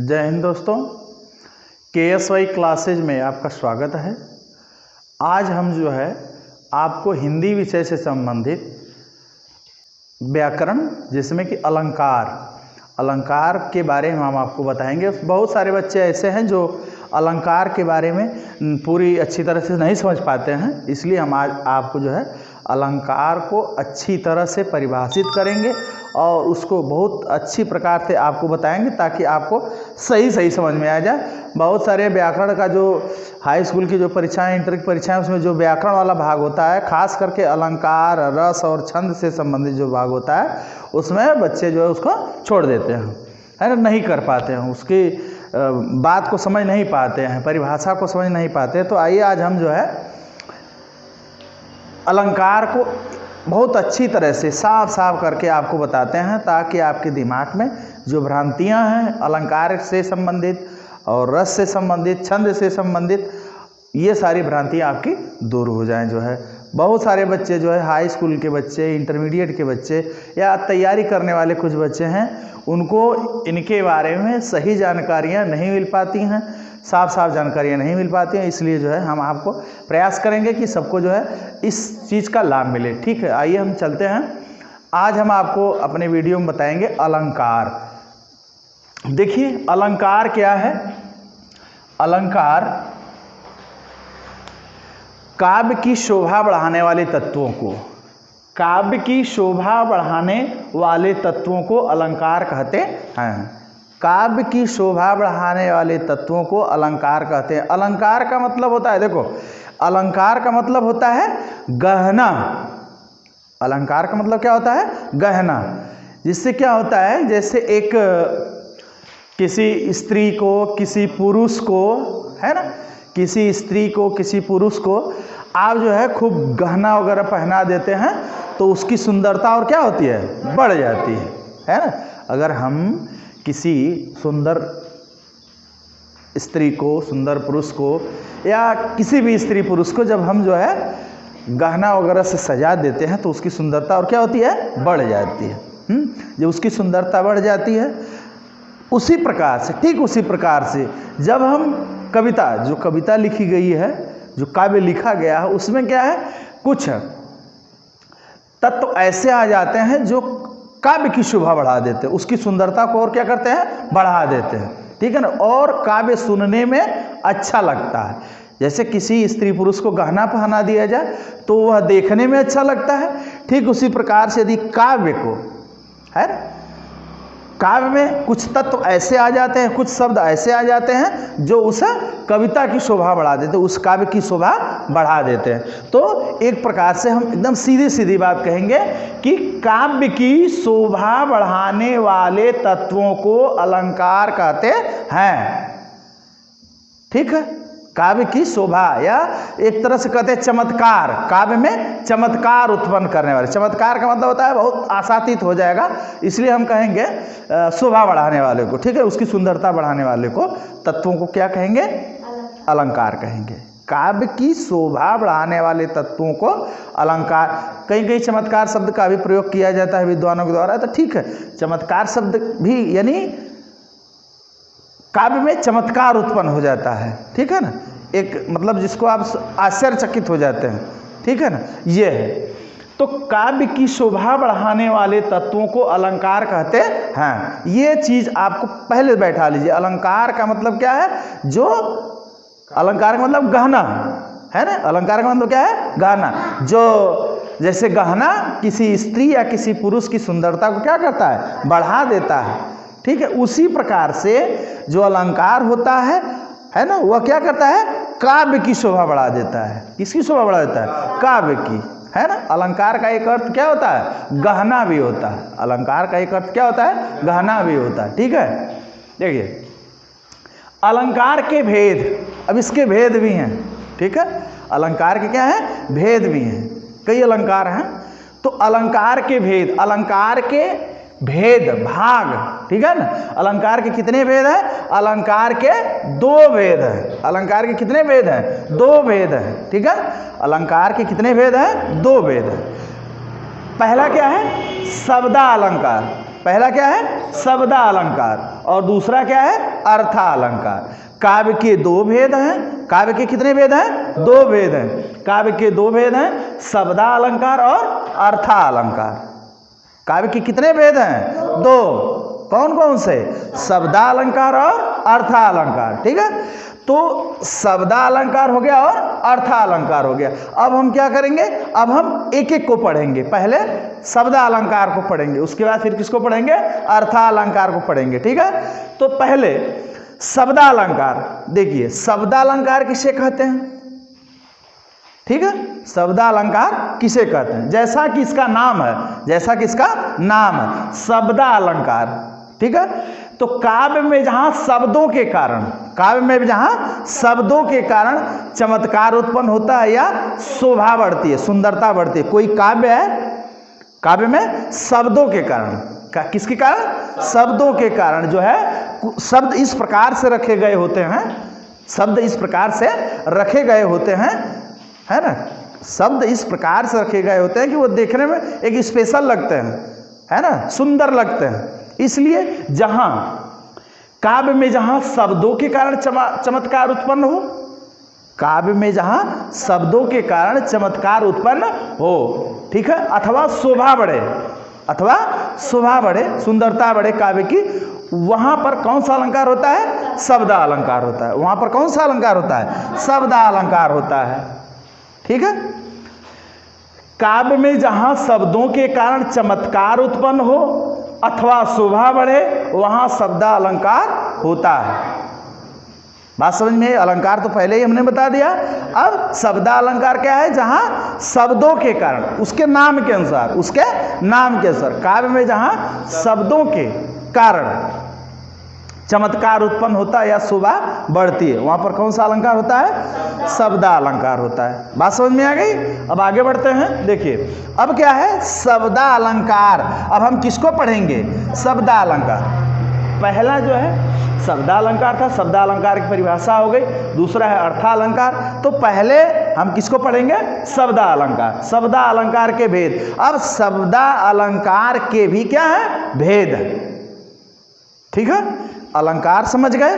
जय हिंद दोस्तों, KSY classes में आपका स्वागत है। आज हम जो है आपको हिंदी विषय से संबंधित व्याकरण जिसमें कि अलंकार के बारे में हम आपको बताएंगे। बहुत सारे बच्चे ऐसे हैं जो अलंकार के बारे में पूरी अच्छी तरह से नहीं समझ पाते हैं, इसलिए हम आज आपको जो है अलंकार को अच्छी तरह से परिभाषित करेंगे और उसको बहुत अच्छी प्रकार से आपको बताएंगे ताकि आपको सही समझ में आ जाए। बहुत सारे व्याकरण का जो हाई स्कूल की जो परीक्षाएं, इंटर की परीक्षाएं, उसमें जो व्याकरण वाला भाग होता है, खास करके अलंकार, रस और छंद से संबंधित जो भाग होता है, उसमें बच्चे जो है उसको छोड़ देते हैं, है ना, नहीं कर पाते हैं, उसकी बात को समझ नहीं पाते हैं, परिभाषा को समझ नहीं पाते। तो आइए आज हम जो है अलंकार को बहुत अच्छी तरह से साफ करके आपको बताते हैं ताकि आपके दिमाग में जो भ्रांतियां हैं अलंकार से संबंधित और रस से संबंधित, छंद से संबंधित, ये सारी भ्रांतियां आपकी दूर हो जाएं। जो है बहुत सारे बच्चे जो है हाई स्कूल के बच्चे, इंटरमीडिएट के बच्चे या तैयारी करने वाले कुछ बच्चे हैं, उनको इनके बारे में सही जानकारियाँ नहीं मिल पाती हैं, साफ जानकारियाँ नहीं मिल पाती हैं। इसलिए जो है हम आपको प्रयास करेंगे कि सबको जो है इस चीज़ का लाभ मिले। ठीक है, आइए हम चलते हैं। आज हम आपको अपने वीडियो में बताएंगे अलंकार। देखिए अलंकार क्या है। अलंकार काव्य की शोभा बढ़ाने वाले तत्वों को, काव्य की शोभा बढ़ाने वाले तत्वों को अलंकार कहते हैं। काव्य की शोभा बढ़ाने वाले तत्वों को अलंकार कहते हैं। अलंकार का मतलब होता है, देखो अलंकार का मतलब होता है गहना। अलंकार का मतलब क्या होता है? गहना। जिससे क्या होता है, जैसे एक किसी स्त्री को, किसी पुरुष को, है ना, किसी स्त्री को, किसी पुरुष को आप जो है खूब गहना वगैरह पहना देते हैं तो उसकी सुंदरता और क्या होती है, बढ़ जाती है ना। अगर हम किसी सुंदर स्त्री को, सुंदर पुरुष को या किसी भी स्त्री पुरुष को जब हम जो है गहना वगैरह से सजा देते हैं तो उसकी सुंदरता और क्या होती है, बढ़ जाती है। जब उसकी सुंदरता बढ़ जाती है, उसी प्रकार से, ठीक उसी प्रकार से जब हम कविता, जो कविता लिखी गई है, जो काव्य लिखा गया है, उसमें क्या है, कुछ तत्व ऐसे आ जाते हैं जो काव्य की शोभा बढ़ा देते हैं, उसकी सुंदरता को और क्या करते हैं, बढ़ा देते हैं। ठीक है ना। और काव्य सुनने में अच्छा लगता है। जैसे किसी स्त्री पुरुष को गहना पहना दिया जाए तो वह देखने में अच्छा लगता है। ठीक उसी प्रकार से यदि काव्य को, है ना, काव्य में कुछ तत्व ऐसे आ जाते हैं, कुछ शब्द ऐसे आ जाते हैं जो उस कविता की शोभा बढ़ा देते हैं, उस काव्य की शोभा बढ़ा देते हैं। तो एक प्रकार से हम एकदम सीधी बात कहेंगे कि काव्य की शोभा बढ़ाने वाले तत्वों को अलंकार कहते हैं। ठीक है, काव्य की शोभा, या एक तरह से कहते हैं चमत्कार। काव्य में चमत्कार उत्पन्न करने वाले, चमत्कार का मतलब होता है बहुत आशातीत हो जाएगा, इसलिए हम कहेंगे शोभा बढ़ाने वाले को, ठीक है, उसकी सुंदरता बढ़ाने वाले को, तत्वों को क्या कहेंगे, अलंकार कहेंगे। काव्य की शोभा बढ़ाने वाले तत्वों को अलंकार। कहीं चमत्कार शब्द का भी प्रयोग किया जाता है विद्वानों के द्वारा, तो ठीक है, चमत्कार शब्द भी यानी काव्य में चमत्कार उत्पन्न हो जाता है। ठीक है ना, एक मतलब जिसको आप आश्चर्यचकित हो जाते हैं। ठीक है ना, ये है। तो काव्य की शोभा बढ़ाने वाले तत्वों को अलंकार कहते हैं। ये चीज आपको पहले बैठा लीजिए। अलंकार का मतलब क्या है, जो अलंकार का मतलब गहना है ना। अलंकार का मतलब क्या है, गहना। जो जैसे गहना किसी स्त्री या किसी पुरुष की सुंदरता को क्या करता है, बढ़ा देता है। ठीक है, उसी प्रकार से जो अलंकार होता है ना, वह क्या करता है, काव्य की शोभा बढ़ा देता है। किसकी शोभा बढ़ा देता है, काव्य की, है ना। अलंकार का एक अर्थ क्या होता है, गहना भी होता है। अलंकार का एक अर्थ क्या होता है, गहना भी होता है। ठीक है, देखिए अलंकार के भेद, अब इसके भेद भी हैं। ठीक है, अलंकार के क्या है, भेद भी हैं। कई अलंकार हैं, तो अलंकार के भेद, अलंकार के भेद भाग, ठीक है ना। अलंकार के कितने भेद हैं, अलंकार के दो भेद हैं। अलंकार के कितने भेद हैं, दो भेद हैं। ठीक है, अलंकार के कितने भेद हैं, दो भेद हैं। पहला क्या है, शब्दालंकार। पहला क्या है? शब्दा अलंकार, और दूसरा क्या है? अर्था अलंकार। काव्य के दो भेद हैं। काव्य के कितने भेद हैं? दो भेद हैं। काव्य के दो भेद हैं, शब्दा अलंकार और अर्था अलंकार। काव्य के कितने भेद हैं? दो। कौन कौन से? शब्दा अलंकार और अर्था अलंकार। ठीक है, तो शब्दा अलंकार हो गया और अर्था अलंकार हो गया। अब हम क्या करेंगे? अब हम एक एक को पढ़ेंगे। पहले शब्दा अलंकार को पढ़ेंगे, उसके बाद फिर किसको पढ़ेंगे? अर्था अलंकार को पढ़ेंगे। ठीक है, तो पहले शब्दा अलंकार देखिए। शब्दा अलंकार किसे कहते हैं? ठीक है, शब्दा अलंकार किसे कहते हैं? जैसा कि इसका नाम है, जैसा कि इसका नाम है शब्दा अलंकार। ठीक है, तो काव्य में जहां शब्दों के कारण, काव्य में जहां शब्दों के कारण चमत्कार उत्पन्न होता है या शोभा बढ़ती है, सुंदरता बढ़ती है। कोई काव्य है, काव्य में शब्दों के कारण, किसके कारण? शब्दों के कारण जो है, शब्द इस प्रकार से रखे गए होते हैं, शब्द इस प्रकार से रखे गए होते हैं, है ना, शब्द इस प्रकार से रखे गए होते हैं कि वो देखने में एक स्पेशल लगते हैं, है ना, सुंदर लगते हैं। इसलिए जहां काव्य में जहां शब्दों के कारण चमत्कार उत्पन्न हो, काव्य में जहां शब्दों के कारण चमत्कार उत्पन्न हो, ठीक है, अथवा शोभा बढ़े, अथवा शोभा बढ़े, सुंदरता बढ़े काव्य की, वहां पर कौन सा अलंकार होता है? शब्दा अलंकार होता है। वहां पर कौन सा अलंकार होता है? शब्दा अलंकार होता है। ठीक है, काव्य में जहां शब्दों के कारण चमत्कार उत्पन्न हो अथवा शोभा बढ़े, वहां शब्दा अलंकार होता है। बात समझ में? अलंकार तो पहले ही हमने बता दिया। अब शब्दा अलंकार क्या है? जहां शब्दों के कारण, उसके नाम के अनुसार, उसके नाम के अनुसार, काव्य में जहां शब्दों के कारण चमत्कार उत्पन्न होता है या शोभा बढ़ती है, वहां पर कौन सा अलंकार होता है? शब्दा अलंकार होता है। बात समझ में आ गई? अब आगे बढ़ते हैं। देखिए अब क्या है? शब्दा अलंकार। अब हम किसको पढ़ेंगे? शब्दा अलंकार। पहला जो है शब्दा अलंकार था, शब्दा अलंकार की परिभाषा हो गई। दूसरा है अर्था अलंकार। तो पहले हम किसको पढ़ेंगे? शब्दा अलंकार। शब्दा अलंकार के भेद। अब शब्दा अलंकार के भी क्या है? भेद है। ठीक है, अलंकार समझ गए?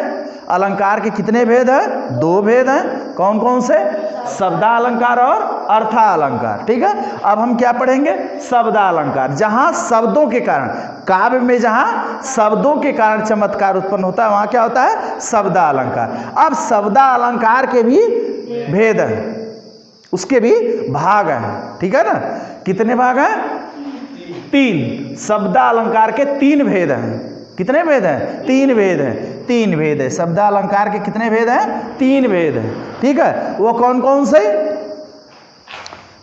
अलंकार के कितने भेद हैं? दो भेद हैं। कौन कौन से? शब्दा अलंकार और अर्था अलंकार। ठीक है, अब हम क्या पढ़ेंगे? शब्दा अलंकार। जहां शब्दों के कारण, काव्य में जहां शब्दों के कारण चमत्कार उत्पन्न होता है, वहां क्या होता है? शब्दा अलंकार। अब शब्दा अलंकार के भी भेद हैं, उसके भी भाग हैं। ठीक है ना? कितने भाग हैं? तीन। शब्दा अलंकार के तीन भेद हैं। कितने भेद हैं? तीन भेद हैं। तीन भेद है। शब्दा अलंकार के कितने भेद हैं? तीन भेद हैं। ठीक है, वो कौन कौन से?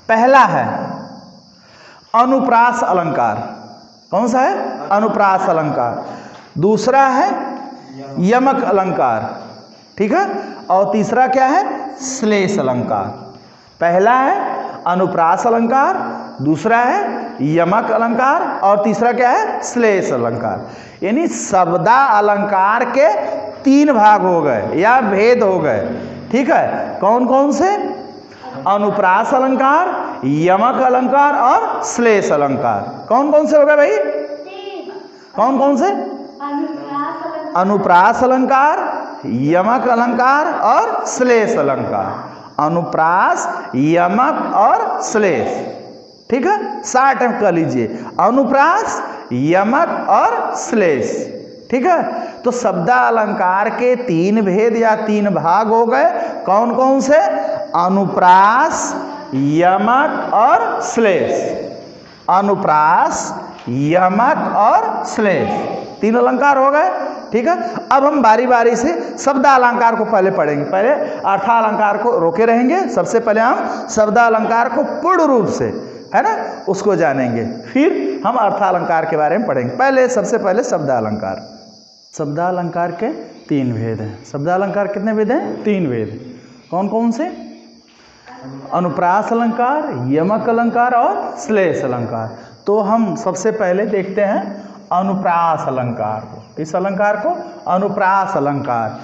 पहला है अनुप्रास अलंकार। कौन सा है? अनुप्रास अलंकार। दूसरा है यमक अलंकार। ठीक है, और तीसरा क्या है? श्लेष अलंकार। पहला है अनुप्रास अलंकार, दूसरा है यमक अलंकार, और तीसरा क्या है? श्लेष अलंकार। यानी शब्दा अलंकार के तीन भाग हो गए या भेद हो गए। ठीक है, कौन कौन से? अनुप्रास अलंकार, यमक अलंकार और श्लेष अलंकार। कौन कौन से हो गए भाई? कौन कौन से? अनुप्रास अलंकार, यमक अलंकार और श्लेष अलंकार। अनुप्रास, यमक और श्लेष। ठीक है, 60 अंक कर लीजिए। अनुप्रास, यमक और श्लेष। ठीक है, तो शब्दा अलंकार के तीन भेद या तीन भाग हो गए। कौन कौन से? अनुप्रास, यमक और श्लेष। अनुप्रास, यमक और श्लेष, तीन अलंकार हो गए। ठीक है, अब हम बारी बारी से शब्दा अलंकार को पहले पढ़ेंगे। पहले अर्था अलंकार को रोके रहेंगे। सबसे पहले हम शब्दा अलंकार को पूर्ण रूप से, है ना, उसको जानेंगे, फिर हम अर्था अलंकार के बारे में पढ़ेंगे। पहले सबसे पहले शब्दा अलंकार। शब्दा अलंकार के तीन भेद हैं। शब्दा अलंकार कितने भेद हैं? तीन भेद। कौन कौन से? अनुप्रास अलंकार, यमक अलंकार और श्लेष अलंकार। तो हम सबसे पहले देखते हैं अनुप्रास अलंकार को। किस अलंकार को? अनुप्रास अलंकार।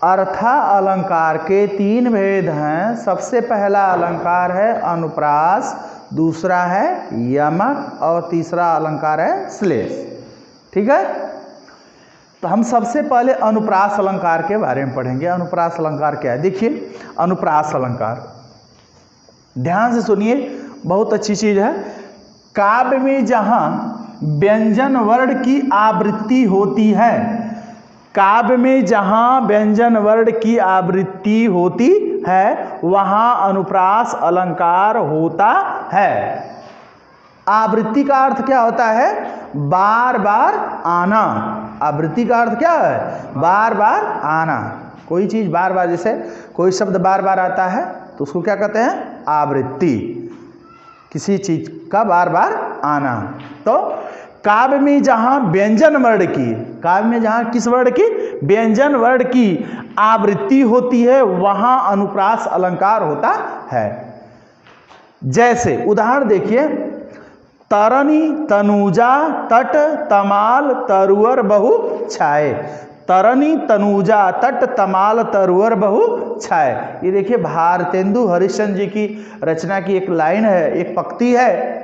अर्था अलंकार के तीन भेद हैं। सबसे पहला अलंकार है अनुप्रास, दूसरा है यमक और तीसरा अलंकार है श्लेष। ठीक है। तो हम सबसे पहले अनुप्रास अलंकार के बारे में पढ़ेंगे। अनुप्रास अलंकार क्या है? देखिए, अनुप्रास अलंकार ध्यान से सुनिए, बहुत अच्छी चीज है। काव्य में जहां व्यंजन वर्ण की आवृत्ति होती है, काव्य में जहां व्यंजन वर्ण की आवृत्ति होती है वहां अनुप्रास अलंकार होता है। आवृत्ति का अर्थ क्या होता है? बार बार आना। आवृत्ति का अर्थ क्या है? बार बार आना। कोई चीज बार बार, जैसे कोई शब्द बार बार आता है तो उसको क्या कहते हैं? आवृत्ति। किसी चीज का बार बार आना। तो काव्य में जहां व्यंजन वर्ण की, काव्य में जहां किस वर्ण की? व्यंजन वर्ण की आवृत्ति होती है वहां अनुप्रास अलंकार होता है। जैसे उदाहरण देखिए, तरनी तनुजा तट तमाल तरुअर बहु छाए। तरनी तनुजा तट तमाल तरुअर बहु छाए, ये देखिए भारतेंदु हरिश्चंद्र जी की रचना की एक लाइन है, एक पंक्ति है,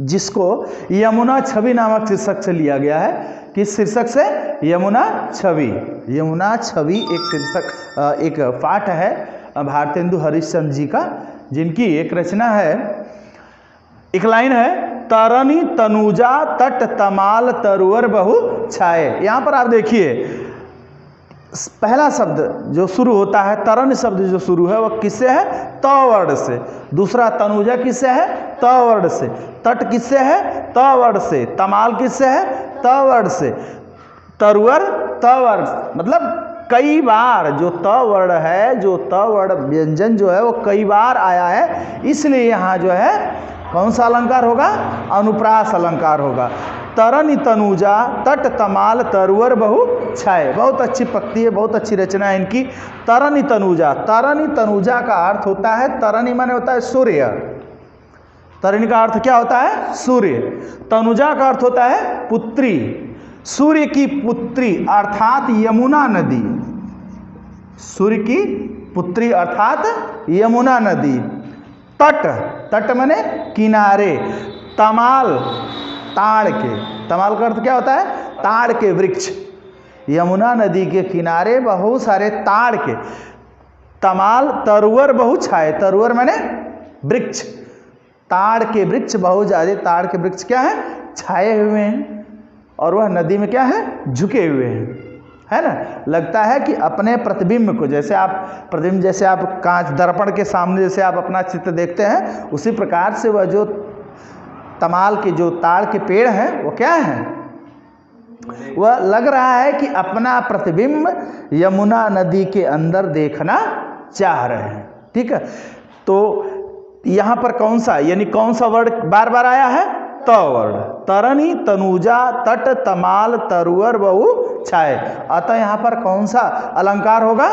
जिसको यमुना छवि नामक शीर्षक से लिया गया है। किस शीर्षक से? यमुना छवि। यमुना छवि एक शीर्षक, एक पाठ है भारतेंदु हरिश्चंद्र जी का, जिनकी एक रचना है। एक लाइन है, तरनी तनुजा तट तमाल तरुअर बहु छाए। यहां पर आप देखिए, पहला शब्द जो शुरू होता है, तरन शब्द जो शुरू है वह किससे है? त वर्ण से। दूसरा तनुजा किससे है? त वर्ण से। तट किससे है? त वर्ण से। तमाल किससे है? त वर्ण से। तरुअर त वर्ण, मतलब कई बार जो त वर्ण है, जो त वर्ण व्यंजन जो है वो कई बार आया है, इसलिए यहाँ जो है कौन सा अलंकार होगा? अनुप्रास अलंकार होगा। तरनी तनुजा तट तमाल तरुअर बहु छाए, बहुत अच्छी पंक्ति है, बहुत अच्छी रचना है इनकी। तरनी तनुजा, तरनी तनुजा का अर्थ होता है, तरनी माने होता है सूर्य। तरनी का अर्थ क्या होता है? सूर्य। तनुजा का अर्थ होता है पुत्री, सूर्य की पुत्री अर्थात यमुना नदी। सूर्य की पुत्री अर्थात यमुना नदी। तट, तट माने किनारे। तमाल, ताड़ के, तमाल का अर्थ क्या होता है? ताड़ के वृक्ष। यमुना नदी के किनारे बहुत सारे ताड़ के। तमाल तरुअर बहु छाए, तरुअर माने वृक्ष। ताड़ के वृक्ष बहुत ज्यादा, ताड़ के वृक्ष क्या है? छाए हुए हैं, और वह नदी में क्या है? झुके हुए हैं, है ना। लगता है कि अपने प्रतिबिंब को, जैसे आप प्रतिबिंब, जैसे आप कांच दर्पण के सामने जैसे आप अपना चित्र देखते हैं, उसी प्रकार से वह जो तमाल के, जो ताड़ के पेड़ हैं, वो क्या है? वह लग रहा है कि अपना प्रतिबिंब यमुना नदी के अंदर देखना चाह रहे हैं। ठीक है, तो यहां पर कौन सा, यानी कौन सा वर्ड बार बार आया है? त वर्ण। तरनी तनुजा तट तमाल तरुअर बहु छाए, अतः यहां पर कौन सा अलंकार होगा?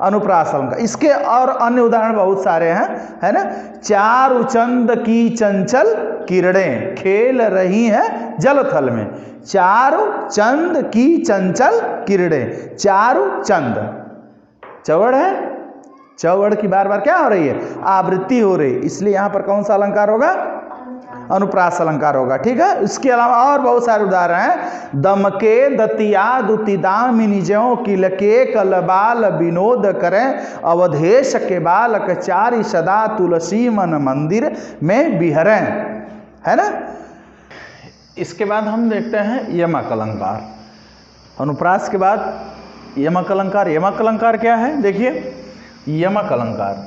अनुप्रास अलंकार। इसके और अन्य उदाहरण बहुत सारे हैं, है ना। चारु चंद की चंचल किरणें खेल रही हैं जल थल में। चारु चंद की चंचल किरणें, चारु चंद चवड़ है, चवड़ की बार बार क्या हो रही है? आवृत्ति हो रही, इसलिए यहां पर कौन सा अलंकार होगा? अनुप्रास अलंकार होगा। ठीक है, इसके अलावा और बहुत सारे उदाहरण हैं। दमके दतिया दुतिदामिनी ज्यों किलके कलबाल विनोद करें, अवधेश के बालक चारि सदा तुलसी मन मंदिर में बिहरें, है ना। इसके बाद हम देखते हैं यमक अलंकार। अनुप्रास के बाद यमक अलंकार। यमक अलंकार क्या है? देखिए, यमक अलंकार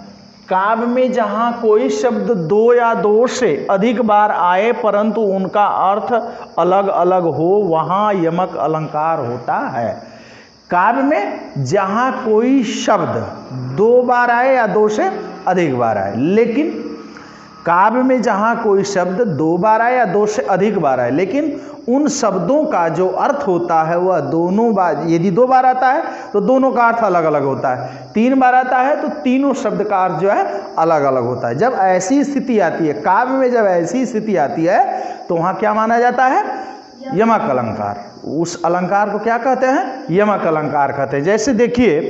काव्य में जहां कोई शब्द दो या दो से अधिक बार आए परंतु उनका अर्थ अलग अलग हो, वहां यमक अलंकार होता है। काव्य में जहां कोई शब्द दो बार आए या दो से अधिक बार आए, लेकिन काव्य में जहां कोई शब्द दो बार आए या दो से अधिक बार आए, लेकिन उन शब्दों का जो अर्थ होता है वह दोनों बार, यदि दो बार आता है तो दोनों का अर्थ अलग अलग होता है, तीन बार आता है तो तीनों शब्द का अर्थ जो है अलग अलग होता है। जब ऐसी स्थिति आती है काव्य में, जब ऐसी स्थिति आती है तो वहां क्या माना जाता है? यमक अलंकार। उस अलंकार को क्या कहते हैं? यमक अलंकार कहते हैं। जैसे देखिए,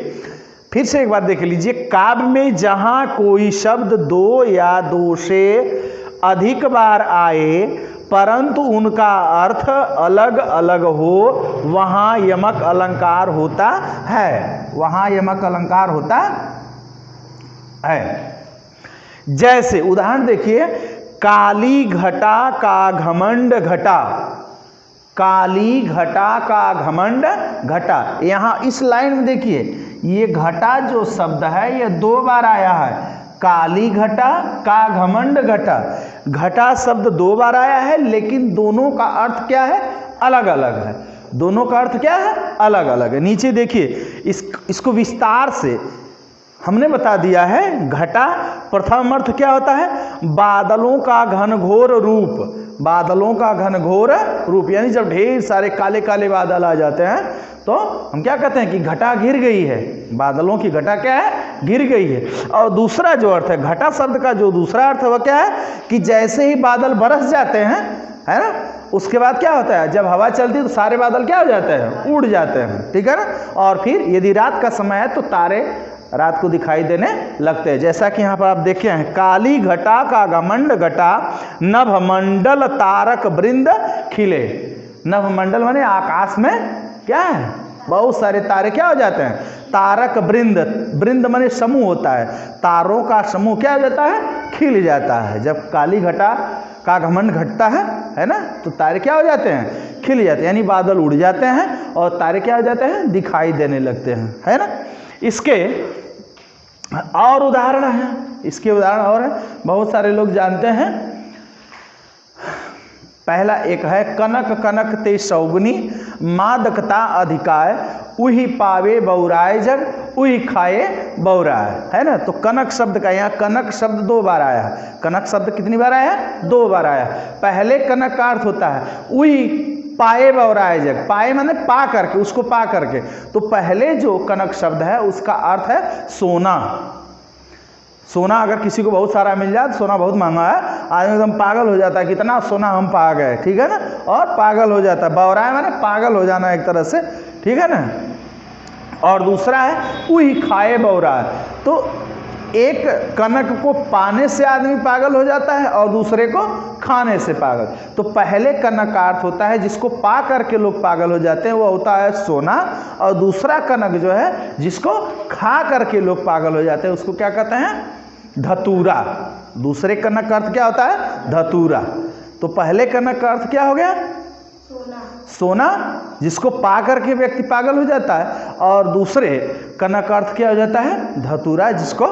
फिर से एक बार देख लीजिए, काव्य में जहां कोई शब्द दो या दो से अधिक बार आए परंतु उनका अर्थ अलग अलग हो वहां यमक अलंकार होता है, वहां यमक अलंकार होता है। जैसे उदाहरण देखिए, काली घटा का घमंड घटा, काली घटा का घमंड घटा। यहां इस लाइन में देखिए, ये घटा जो शब्द है ये 2 बार आया है, काली घटा का घमंड घटा। घटा शब्द 2 बार आया है, लेकिन दोनों का अर्थ क्या है? अलग अलग है। दोनों का अर्थ क्या है? अलग अलग है। नीचे देखिए, इसको विस्तार से हमने बता दिया है। घटा प्रथम अर्थ क्या होता है? बादलों का घनघोर रूप, बादलों का घनघोर रूप, यानी जब ढेर सारे काले काले बादल आ जाते हैं तो हम क्या कहते हैं कि घटा घिर गई है, बादलों की घटा क्या है? घिर गई है। और दूसरा जो अर्थ है घटा शब्द का, जो दूसरा अर्थ है वह क्या है कि जैसे ही बादल बरस जाते हैं, है ना, उसके बाद क्या होता है, जब हवा चलती है तो सारे बादल क्या हो जाते हैं? उड़ जाते हैं, ठीक है ना। और फिर यदि रात का समय है तो तारे रात को दिखाई देने लगते हैं। जैसा कि यहाँ पर आप देखे हैं, काली घटा का घमंड घटा, नभमंडल तारक वृंद खिले। नभमंडल माने आकाश में क्या है? बहुत सारे तारे क्या हो जाते हैं? तारक वृंद, वृंद माने समूह होता है, तारों का समूह क्या हो जाता है? खिल जाता है। जब काली घटा का घमंड घटता है ना, तो तारे क्या हो जाते हैं? खिल जाते हैं, यानी बादल उड़ जाते हैं और तारे क्या हो जाते हैं? दिखाई देने लगते हैं, है ना। इसके और उदाहरण हैं, इसके उदाहरण और हैं, बहुत सारे लोग जानते हैं। पहला एक है, कनक कनक ते सौगनी मादकता अधिकाय, उही पावे बौराए जग, उही खाए बौराए, है ना। तो कनक शब्द का यहाँ कनक शब्द 2 बार आया है। कनक शब्द कितनी बार आया है? 2 बार आया है। पहले कनक का अर्थ होता है उही पाए बौराए जग, पाए माने पा करके, उसको पा करके। तो पहले जो कनक शब्द है उसका अर्थ है सोना। सोना अगर किसी को बहुत सारा मिल जाए तो सोना बहुत महंगा है, आदमी एकदम पागल हो जाता है, कितना सोना हम पा गए, ठीक है ना, और पागल हो जाता है। बौराए माने पागल हो जाना एक तरह से, ठीक है ना। और दूसरा है उही खाए बौराए, तो एक कनक को पाने से आदमी पागल हो जाता है और दूसरे को खाने से पागल। तो पहले कनक का अर्थ होता है जिसको पा करके लोग पागल हो जाते हैं, वो होता है सोना। और दूसरा कनक जो है जिसको खा करके लोग पागल हो जाते हैं, उसको क्या कहते हैं? धतूरा। दूसरे कनक का अर्थ क्या होता है? धतूरा। तो पहले कनक का अर्थ क्या हो गया? सोना, जिसको पा करके व्यक्ति पागल हो जाता है। और दूसरे कनक का अर्थ क्या हो जाता है? धतूरा, जिसको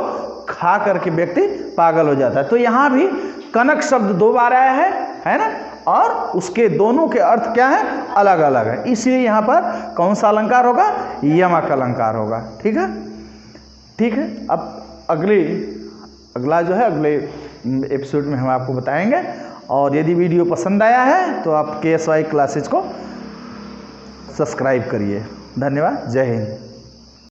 खा करके व्यक्ति पागल हो जाता है। तो यहाँ भी कनक शब्द 2 बार आया है ना, और उसके दोनों के अर्थ क्या है? अलग अलग है। इसलिए यहाँ पर कौन सा अलंकार होगा? यमक अलंकार होगा, ठीक है। ठीक है, अब अगला जो है अगले एपिसोड में हम आपको बताएंगे। और यदि वीडियो पसंद आया है तो आप KSY क्लासेज को सब्सक्राइब करिए। धन्यवाद, जय हिंद।